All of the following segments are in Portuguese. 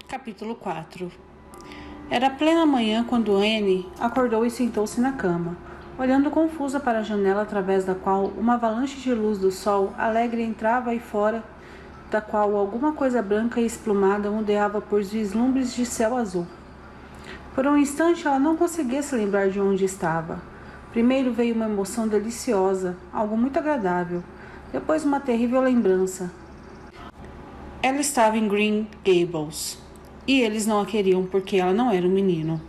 Capítulo 4. Era plena manhã quando Anne acordou e sentou-se na cama, olhando confusa para a janela através da qual uma avalanche de luz do sol alegre entrava e fora da qual alguma coisa branca e esplumada ondeava por vislumbres de céu azul. Por um instante ela não conseguia se lembrar de onde estava. Primeiro veio uma emoção deliciosa, algo muito agradável. Depois uma terrível lembrança. Ela estava em Green Gables. E eles não a queriam porque ela não era um menino.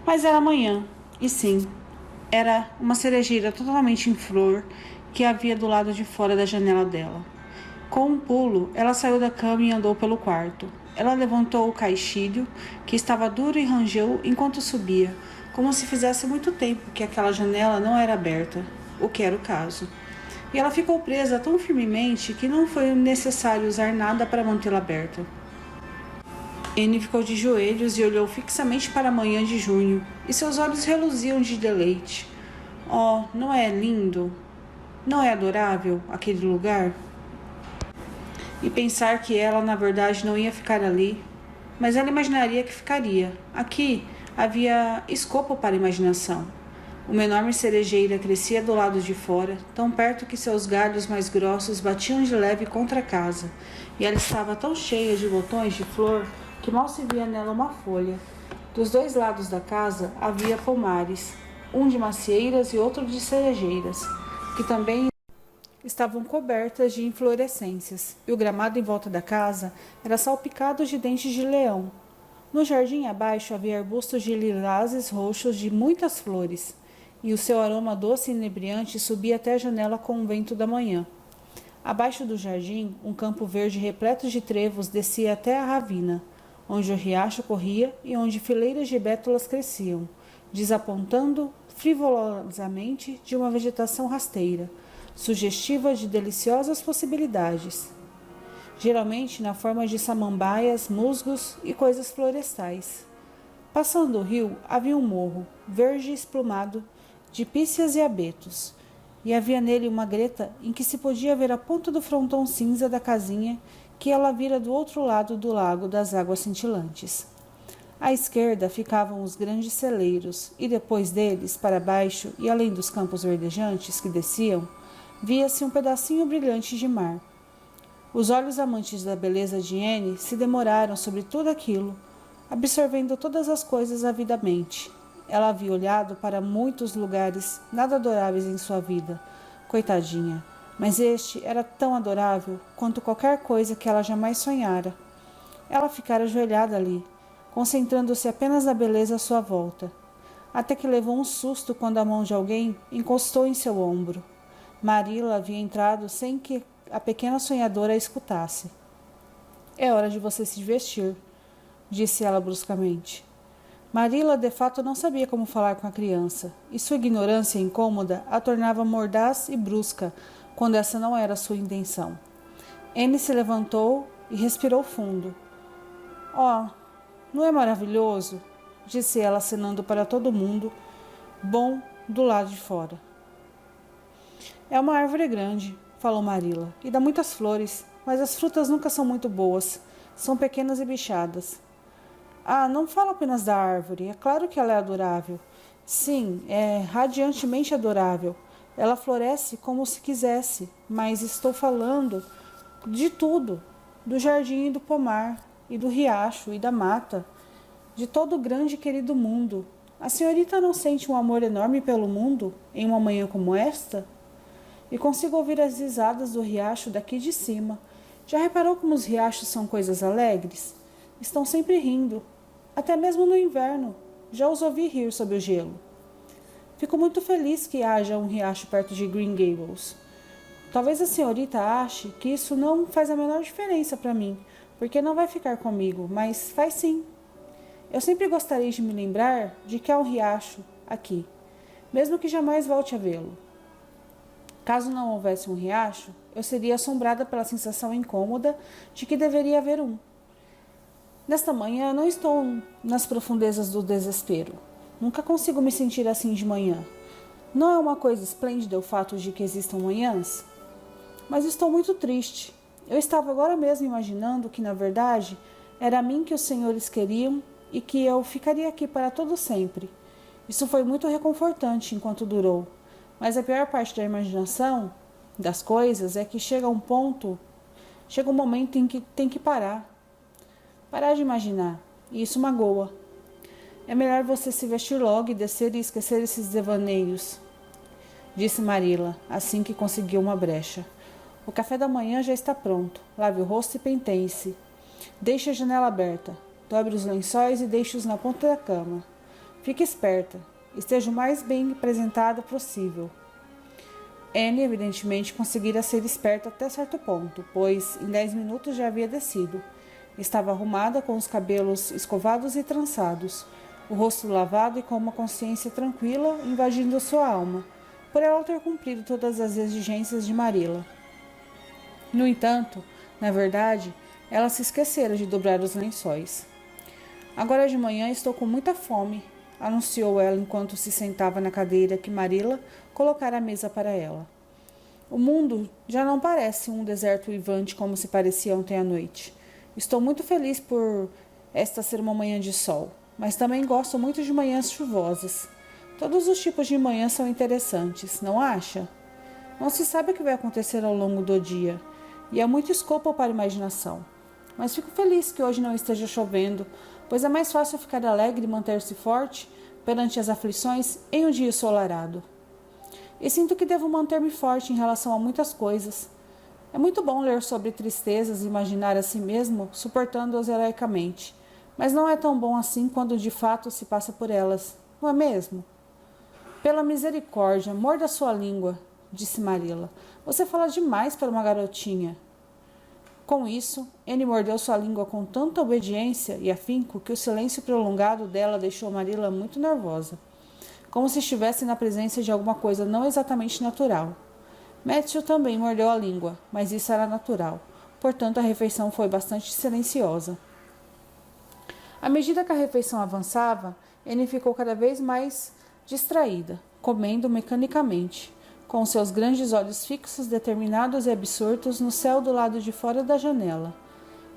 Mas era manhã, e sim, era uma cerejeira totalmente em flor que havia do lado de fora da janela dela. Com um pulo, ela saiu da cama e andou pelo quarto. Ela levantou o caixilho, que estava duro, e rangeu enquanto subia, como se fizesse muito tempo que aquela janela não era aberta, o que era o caso. E ela ficou presa tão firmemente que não foi necessário usar nada para mantê-la aberta. Anne ficou de joelhos e olhou fixamente para a manhã de junho, e seus olhos reluziam de deleite. Oh, não é lindo? Não é adorável aquele lugar? E pensar que ela, na verdade, não ia ficar ali, mas ela imaginaria que ficaria. Aqui havia escopo para a imaginação. Uma enorme cerejeira crescia do lado de fora, tão perto que seus galhos mais grossos batiam de leve contra a casa, e ela estava tão cheia de botões de flor que mal se via nela uma folha. Dos dois lados da casa havia pomares, um de macieiras e outro de cerejeiras, que também estavam cobertas de inflorescências, e o gramado em volta da casa era salpicado de dentes de leão. No jardim abaixo havia arbustos de lilazes roxos de muitas flores, e o seu aroma doce e inebriante subia até a janela com o vento da manhã. Abaixo do jardim, um campo verde repleto de trevos descia até a ravina, onde o riacho corria e onde fileiras de bétulas cresciam, desapontando frivolosamente de uma vegetação rasteira, sugestiva de deliciosas possibilidades, geralmente na forma de samambaias, musgos e coisas florestais. Passando o rio, havia um morro, verde e esplumado, de píceas e abetos, e havia nele uma greta em que se podia ver a ponta do frontão cinza da casinha que ela vira do outro lado do lago das águas cintilantes. À esquerda ficavam os grandes celeiros, e depois deles, para baixo e além dos campos verdejantes que desciam, via-se um pedacinho brilhante de mar. Os olhos amantes da beleza de Anne se demoraram sobre tudo aquilo, absorvendo todas as coisas avidamente. Ela havia olhado para muitos lugares nada adoráveis em sua vida, coitadinha, mas este era tão adorável quanto qualquer coisa que ela jamais sonhara. Ela ficara ajoelhada ali, concentrando-se apenas na beleza à sua volta, até que levou um susto quando a mão de alguém encostou em seu ombro. Marilla havia entrado sem que a pequena sonhadora a escutasse. É hora de você se vestir, disse ela bruscamente. Marilla de fato não sabia como falar com a criança, e sua ignorância incômoda a tornava mordaz e brusca quando essa não era sua intenção. Anne se levantou e respirou fundo. Oh, não é maravilhoso? Disse ela acenando para todo mundo, bom do lado de fora. É uma árvore grande, falou Marilla, e dá muitas flores, mas as frutas nunca são muito boas, são pequenas e bichadas. Ah, não fala apenas da árvore, é claro que ela é adorável. Sim, é radiantemente adorável. Ela floresce como se quisesse, mas estou falando de tudo, do jardim e do pomar, e do riacho e da mata, de todo o grande e querido mundo. A senhorita não sente um amor enorme pelo mundo em uma manhã como esta? E consigo ouvir as risadas do riacho daqui de cima. Já reparou como os riachos são coisas alegres? Estão sempre rindo, até mesmo no inverno. Já os ouvi rir sob o gelo. Fico muito feliz que haja um riacho perto de Green Gables. Talvez a senhorita ache que isso não faz a menor diferença para mim, porque não vai ficar comigo, mas faz sim. Eu sempre gostaria de me lembrar de que há um riacho aqui, mesmo que jamais volte a vê-lo. Caso não houvesse um riacho, eu seria assombrada pela sensação incômoda de que deveria haver um. Nesta manhã, não estou nas profundezas do desespero. Nunca consigo me sentir assim de manhã. Não é uma coisa esplêndida o fato de que existam manhãs? Mas estou muito triste. Eu estava agora mesmo imaginando que, na verdade, Era a mim que os senhores queriam e que eu ficaria aqui para todo sempre. Isso foi muito reconfortante enquanto durou. Mas a pior parte da imaginação das coisas é que chega um momento em que tem que parar. Parar de imaginar. E isso magoa. É melhor você se vestir logo e descer e esquecer esses devaneios, disse Marilla, assim que conseguiu uma brecha. O café da manhã já está pronto. Lave o rosto e penteie-se. Deixe a janela aberta. Dobre os lençóis e deixe-os na ponta da cama. Fique esperta. Esteja o mais bem apresentada possível. Anne, evidentemente, conseguira ser esperta até certo ponto, pois em 10 minutos já havia descido. Estava arrumada, com os cabelos escovados e trançados, o rosto lavado e com uma consciência tranquila invadindo sua alma, por ela ter cumprido todas as exigências de Marilla. No entanto, na verdade, ela se esquecera de dobrar os lençóis. Agora de manhã estou com muita fome, anunciou ela enquanto se sentava na cadeira que Marilla colocara à mesa para ela. O mundo já não parece um deserto uivante como se parecia ontem à noite. Estou muito feliz por esta ser uma manhã de sol, mas também gosto muito de manhãs chuvosas. Todos os tipos de manhã são interessantes, não acha? Não se sabe o que vai acontecer ao longo do dia, e há muito escopo para a imaginação. Mas fico feliz que hoje não esteja chovendo, pois é mais fácil ficar alegre e manter-se forte perante as aflições em um dia ensolarado. E sinto que devo manter-me forte em relação a muitas coisas. É muito bom ler sobre tristezas e imaginar a si mesmo suportando-as heroicamente, mas não é tão bom assim quando de fato se passa por elas, não é mesmo? Pela misericórdia, morda sua língua, disse Marilla. Você fala demais para uma garotinha. Com isso, Anne mordeu sua língua com tanta obediência e afinco que o silêncio prolongado dela deixou Marilla muito nervosa, como se estivesse na presença de alguma coisa não exatamente natural. Matthew também mordeu a língua, mas isso era natural, portanto a refeição foi bastante silenciosa. À medida que a refeição avançava, Anne ficou cada vez mais distraída, comendo mecanicamente, com seus grandes olhos fixos, determinados e absortos no céu do lado de fora da janela.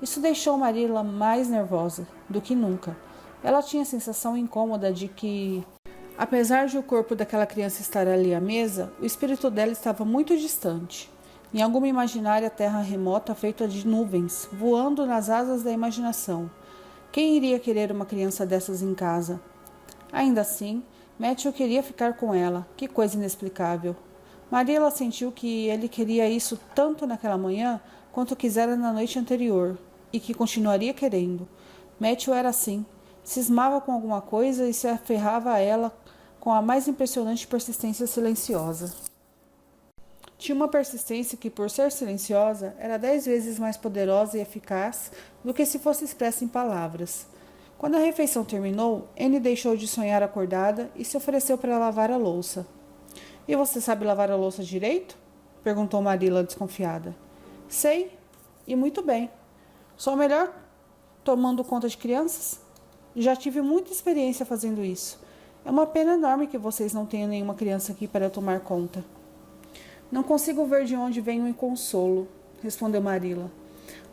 Isso deixou Marilla mais nervosa do que nunca. Ela tinha a sensação incômoda de que, apesar de o corpo daquela criança estar ali à mesa, o espírito dela estava muito distante, em alguma imaginária terra remota feita de nuvens, voando nas asas da imaginação. Quem iria querer uma criança dessas em casa? Ainda assim, Matthew queria ficar com ela. Que coisa inexplicável. Marilla sentiu que ele queria isso tanto naquela manhã quanto quisera na noite anterior, e que continuaria querendo. Matthew era assim. Cismava com alguma coisa e se aferrava a ela com a mais impressionante persistência silenciosa. Tinha uma persistência que, por ser silenciosa, era 10 vezes mais poderosa e eficaz do que se fosse expressa em palavras. Quando a refeição terminou, Anne deixou de sonhar acordada e se ofereceu para lavar a louça. — E você sabe lavar a louça direito? Perguntou Marilla, desconfiada. — Sei, e muito bem. Sou a melhor tomando conta de crianças? Já tive muita experiência fazendo isso. É uma pena enorme que vocês não tenham nenhuma criança aqui para eu tomar conta. Não consigo ver de onde vem o inconsolo, respondeu Marilla.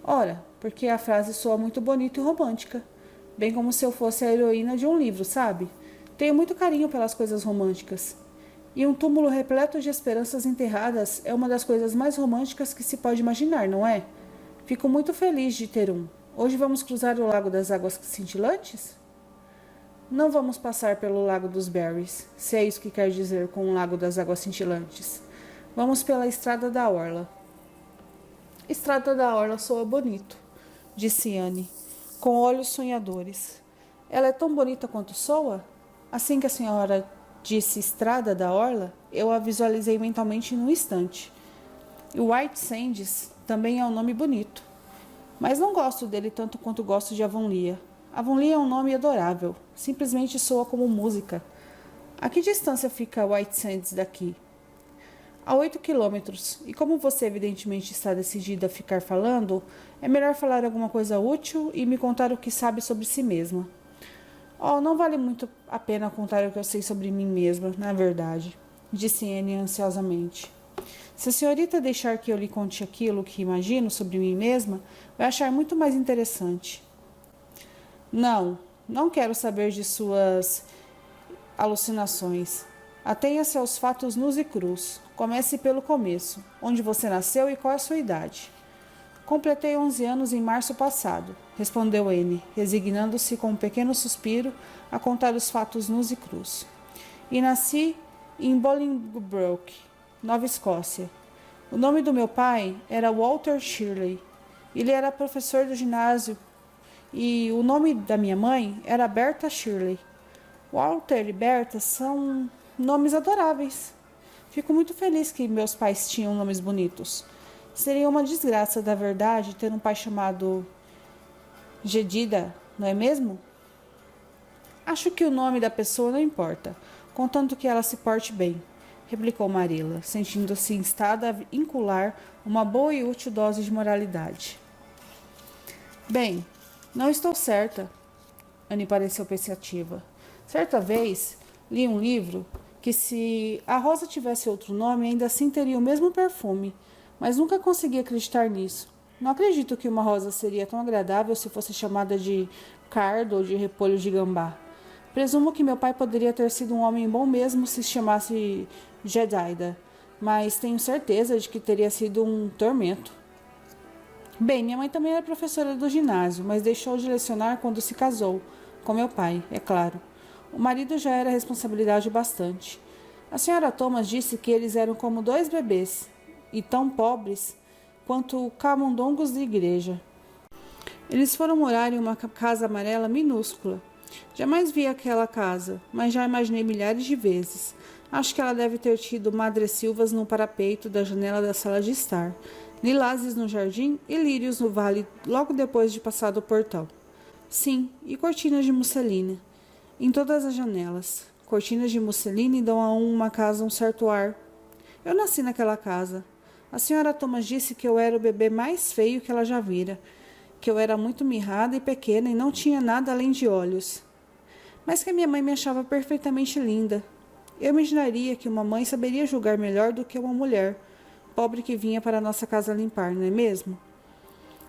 Ora, porque a frase soa muito bonita e romântica. Bem como se eu fosse a heroína de um livro, sabe? Tenho muito carinho pelas coisas românticas. E um túmulo repleto de esperanças enterradas é uma das coisas mais românticas que se pode imaginar, não é? Fico muito feliz de ter um. Hoje vamos cruzar o Lago das Águas Cintilantes? Não vamos passar pelo Lago dos Berries, se é isso que quer dizer com o Lago das Águas Cintilantes. Vamos pela Estrada da Orla. Estrada da Orla soa bonito, disse Anne, com olhos sonhadores. Ela é tão bonita quanto soa? Assim que a senhora disse Estrada da Orla, eu a visualizei mentalmente num instante. E White Sands também é um nome bonito. Mas não gosto dele tanto quanto gosto de Avonlea. Avonlea é um nome adorável. Simplesmente soa como música. A que distância fica White Sands daqui? A 8 quilômetros. E como você evidentemente está decidida a ficar falando, é melhor falar alguma coisa útil e me contar o que sabe sobre si mesma. Oh, não vale muito a pena contar o que eu sei sobre mim mesma, na verdade, disse Anne ansiosamente. Se a senhorita deixar que eu lhe conte aquilo que imagino sobre mim mesma, vai achar muito mais interessante. Não, não quero saber de suas alucinações. Atenha-se aos fatos nus e crus. Comece pelo começo. Onde você nasceu e qual é a sua idade? Completei 11 anos em março passado, respondeu Anne, resignando-se com um pequeno suspiro a contar os fatos nus e crus. E nasci em Bolingbroke, Nova Escócia. O nome do meu pai era Walter Shirley. Ele era professor do ginásio e o nome da minha mãe era Berta Shirley. Walter e Berta são nomes adoráveis. Fico muito feliz que meus pais tinham nomes bonitos. Seria uma desgraça, da verdade, ter um pai chamado Jedida, não é mesmo? Acho que o nome da pessoa não importa, contanto que ela se porte bem, replicou Marilla, sentindo-se instada a incular uma boa e útil dose de moralidade. Bem, não estou certa, Anne pareceu pensativa. Certa vez, li um livro que se a rosa tivesse outro nome, ainda assim teria o mesmo perfume, mas nunca consegui acreditar nisso. Não acredito que uma rosa seria tão agradável se fosse chamada de cardo ou de repolho de gambá. Presumo que meu pai poderia ter sido um homem bom mesmo se chamasse Jedida, mas tenho certeza de que teria sido um tormento. Bem, minha mãe também era professora do ginásio, mas deixou de lecionar quando se casou, com meu pai, é claro. O marido já era responsabilidade bastante. A senhora Thomas disse que eles eram como 2 bebês, e tão pobres quanto camundongos de igreja. Eles foram morar em uma casa amarela minúscula. Jamais vi aquela casa, mas já imaginei milhares de vezes. Acho que ela deve ter tido madressilvas no parapeito da janela da sala de estar, lilazes no jardim e lírios no vale logo depois de passar do portão. Sim, e cortinas de musselina em todas as janelas. Cortinas de musselina dão a uma casa um certo ar. Eu nasci naquela casa. A senhora Thomas disse que eu era o bebê mais feio que ela já vira, que eu era muito mirrada e pequena e não tinha nada além de olhos. Mas que a minha mãe me achava perfeitamente linda. Eu imaginaria que uma mãe saberia julgar melhor do que uma mulher, pobre que vinha para a nossa casa limpar, não é mesmo?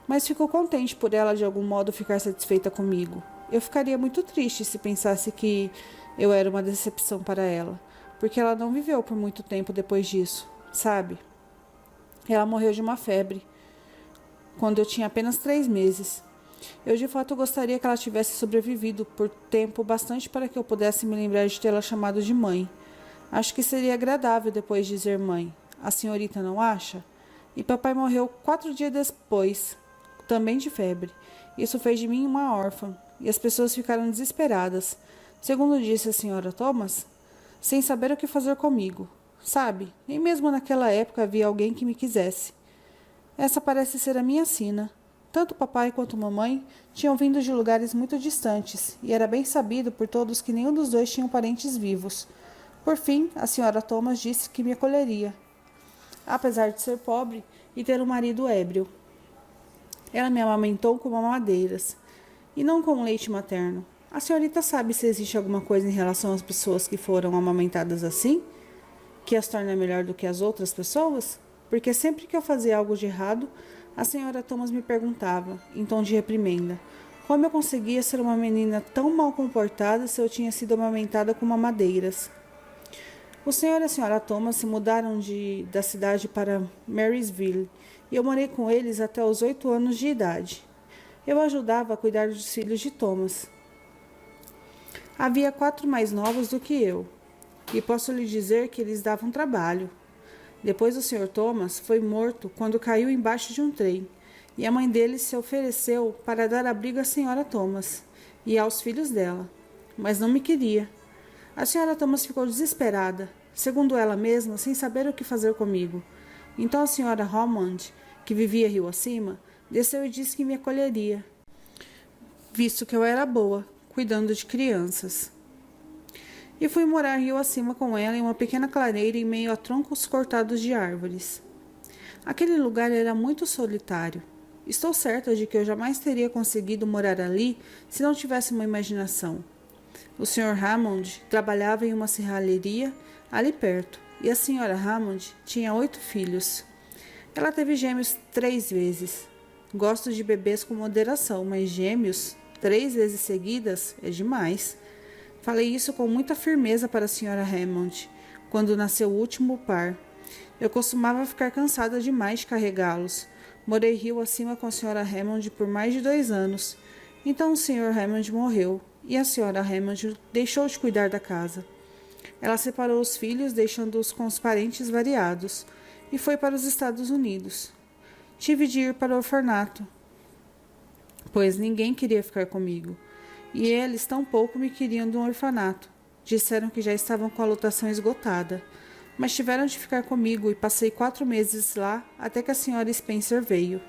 Mas fico contente por ela de algum modo ficar satisfeita comigo. Eu ficaria muito triste se pensasse que eu era uma decepção para ela, porque ela não viveu por muito tempo depois disso, sabe? Ela morreu de uma febre, quando eu tinha apenas 3 meses. Eu de fato gostaria que ela tivesse sobrevivido por tempo bastante para que eu pudesse me lembrar de tê-la chamado de mãe. Acho que seria agradável depois dizer mãe. A senhorita não acha? E papai morreu 4 dias depois, também de febre. Isso fez de mim uma órfã, e as pessoas ficaram desesperadas, segundo disse a senhora Thomas, sem saber o que fazer comigo. Sabe, nem mesmo naquela época havia alguém que me quisesse. Essa parece ser a minha sina. Tanto papai quanto mamãe tinham vindo de lugares muito distantes, e era bem sabido por todos que nenhum dos dois tinham parentes vivos. Por fim, a senhora Thomas disse que me acolheria, apesar de ser pobre e ter um marido ébrio. Ela me amamentou com mamadeiras, e não com leite materno. A senhorita sabe se existe alguma coisa em relação às pessoas que foram amamentadas assim, que as torna melhor do que as outras pessoas? Porque sempre que eu fazia algo de errado, a senhora Thomas me perguntava, em tom de reprimenda, como eu conseguia ser uma menina tão mal comportada se eu tinha sido amamentada com mamadeiras. O senhor e a senhora Thomas se mudaram da cidade para Marysville e eu morei com eles até os 8 anos de idade. Eu ajudava a cuidar dos filhos de Thomas. Havia 4 mais novos do que eu, e posso lhe dizer que eles davam trabalho. Depois o Sr. Thomas foi morto quando caiu embaixo de um trem, e a mãe dele se ofereceu para dar abrigo à Sra. Thomas e aos filhos dela, mas não me queria. A Sra. Thomas ficou desesperada, segundo ela mesma, sem saber o que fazer comigo. Então a Sra. Hammond, que vivia rio acima, desceu e disse que me acolheria, visto que eu era boa, cuidando de crianças. E fui morar rio acima com ela em uma pequena clareira em meio a troncos cortados de árvores. Aquele lugar era muito solitário. Estou certa de que eu jamais teria conseguido morar ali se não tivesse uma imaginação. O Sr. Hammond trabalhava em uma serralheria ali perto, e a Sra. Hammond tinha 8 filhos. Ela teve gêmeos 3 vezes. Gosto de bebês com moderação, mas gêmeos? 3 vezes seguidas é demais. Falei isso com muita firmeza para a Sra. Hammond, quando nasceu o último par. Eu costumava ficar cansada demais de carregá-los. Morei rio acima com a Sra. Hammond por mais de 2 anos. Então o Sr. Hammond morreu, e a Sra. Hammond deixou de cuidar da casa. Ela separou os filhos, deixando-os com os parentes variados, e foi para os Estados Unidos. Tive de ir para o orfanato, pois ninguém queria ficar comigo, e eles tampouco me queriam no orfanato. Disseram que já estavam com a lotação esgotada, mas tiveram de ficar comigo e passei 4 meses lá até que a Sra. Spencer veio.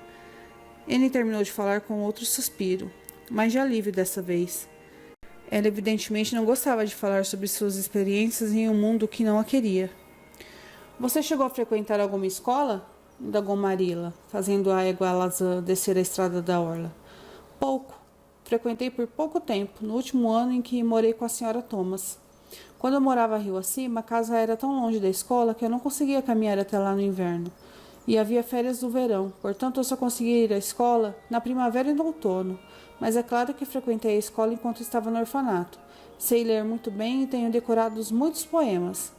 Anne terminou de falar com outro suspiro, mas de alívio dessa vez. Ela evidentemente não gostava de falar sobre suas experiências em um mundo que não a queria. Você chegou a frequentar alguma escola? Indagou Marilla, fazendo a égua Alazã descer a estrada da orla. Pouco. Frequentei por pouco tempo, no último ano em que morei com a Sra. Thomas. Quando eu morava rio acima, a casa era tão longe da escola que eu não conseguia caminhar até lá no inverno. E havia férias do verão, portanto eu só conseguia ir à escola na primavera e no outono. Mas é claro que frequentei a escola enquanto estava no orfanato. Sei ler muito bem e tenho decorado muitos poemas.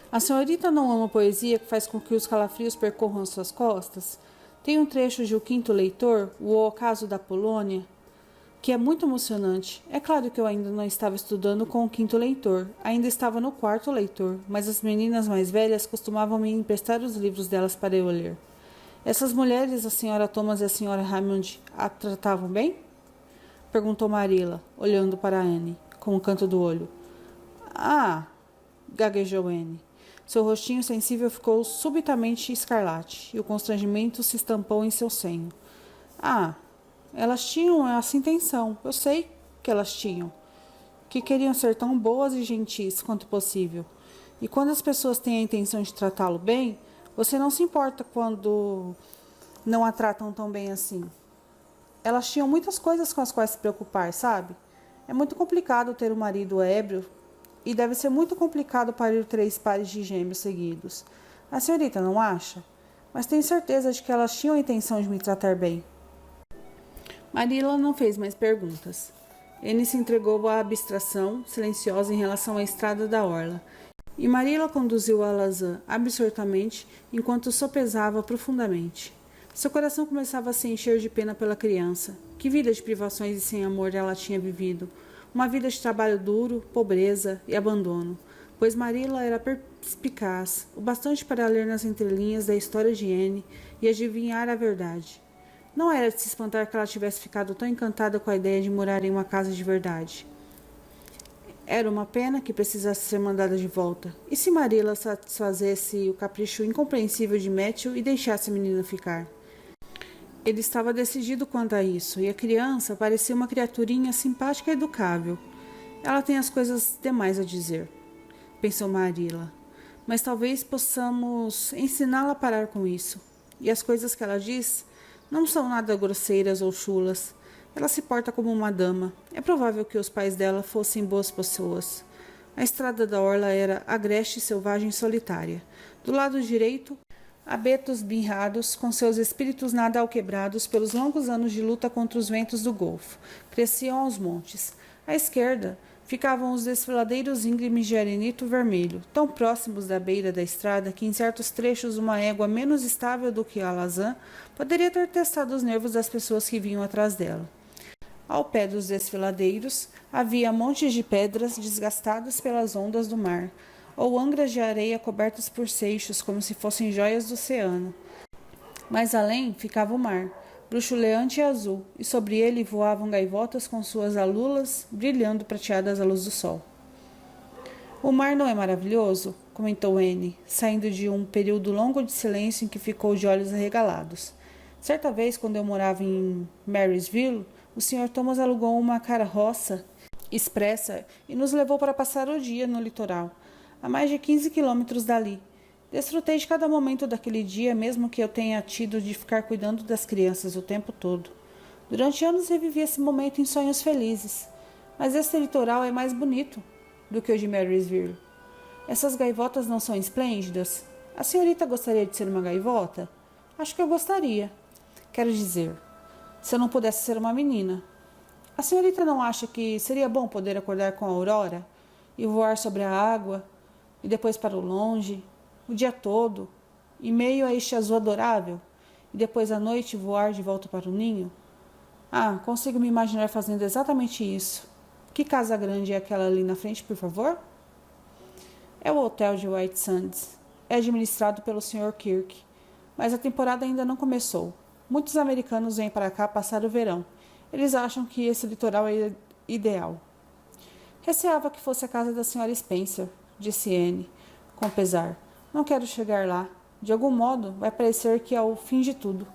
A senhorita não ama poesia que faz com que os calafrios percorram suas costas? Tem um trecho de O Quinto Leitor, O Ocaso da Polônia, que é muito emocionante. É claro que eu ainda não estava estudando com o quinto leitor, ainda estava no quarto leitor, mas as meninas mais velhas costumavam me emprestar os livros delas para eu ler. Essas mulheres, a Sra. Thomas e a Sra. Hammond, a tratavam bem? Perguntou Marilla, olhando para Anne, com um canto do olho. Ah, gaguejou Anne. Seu rostinho sensível ficou subitamente escarlate, e o constrangimento se estampou em seu senho. Ah, elas tinham essa intenção, eu sei que elas tinham, que queriam ser tão boas e gentis quanto possível. E quando as pessoas têm a intenção de tratá-lo bem, você não se importa quando não a tratam tão bem assim. Elas tinham muitas coisas com as quais se preocupar, sabe? É muito complicado ter um marido ébrio e deve ser muito complicado parir 3 pares de gêmeos seguidos. A senhorita não acha? Mas tenho certeza de que elas tinham a intenção de me tratar bem. Marilla não fez mais perguntas. Anne se entregou à abstração, silenciosa em relação à estrada da orla, e Marilla conduziu a Alazã absortamente enquanto sopesava profundamente. Seu coração começava a se encher de pena pela criança. Que vida de privações e sem amor ela tinha vivido. Uma vida de trabalho duro, pobreza e abandono. Pois Marilla era perspicaz, o bastante para ler nas entrelinhas da história de Anne e adivinhar a verdade. Não era de se espantar que ela tivesse ficado tão encantada com a ideia de morar em uma casa de verdade. Era uma pena que precisasse ser mandada de volta. E se Marilla satisfazesse o capricho incompreensível de Matthew e deixasse a menina ficar? Ele estava decidido quanto a isso, e a criança parecia uma criaturinha simpática e educável. Ela tem as coisas demais a dizer, pensou Marilla, mas talvez possamos ensiná-la a parar com isso. E as coisas que ela diz não são nada grosseiras ou chulas. Ela se porta como uma dama. É provável que os pais dela fossem boas pessoas. A estrada da orla era agreste, selvagem e solitária. Do lado direito, abetos birrados, com seus espíritos nada alquebrados pelos longos anos de luta contra os ventos do Golfo, cresciam aos montes. À esquerda, ficavam os desfiladeiros íngremes de arenito vermelho, tão próximos da beira da estrada que em certos trechos uma égua menos estável do que a Alazã poderia ter testado os nervos das pessoas que vinham atrás dela. Ao pé dos desfiladeiros, havia montes de pedras desgastadas pelas ondas do mar, ou angras de areia cobertas por seixos como se fossem joias do oceano. Mais além ficava o mar, bruxuleante e azul, e sobre ele voavam gaivotas com suas alulas brilhando prateadas à luz do sol. O mar não é maravilhoso? Comentou Anne, saindo de um período longo de silêncio em que ficou de olhos arregalados. Certa vez, quando eu morava em Marysville, o Sr. Thomas alugou uma carroça expressa e nos levou para passar o dia no litoral, a mais de 15 quilômetros dali. Desfrutei de cada momento daquele dia, mesmo que eu tenha tido de ficar cuidando das crianças o tempo todo. Durante anos revivi esse momento em sonhos felizes. Mas esse litoral é mais bonito do que o de Marysville. Essas gaivotas não são esplêndidas? A senhorita gostaria de ser uma gaivota? Acho que eu gostaria. Quero dizer, se eu não pudesse ser uma menina. A senhorita não acha que seria bom poder acordar com a aurora e voar sobre a água e depois para o longe, o dia todo, em meio a este azul adorável, e depois à noite voar de volta para o ninho? Ah, consigo me imaginar fazendo exatamente isso. Que casa grande é aquela ali na frente, por favor? É o hotel de White Sands. É administrado pelo Sr. Kirk, mas a temporada ainda não começou. Muitos americanos vêm para cá passar o verão. Eles acham que esse litoral é ideal. Receava que fosse a casa da Sra. Spencer, disse Anne, com pesar. Não quero chegar lá. De algum modo, vai parecer que é o fim de tudo.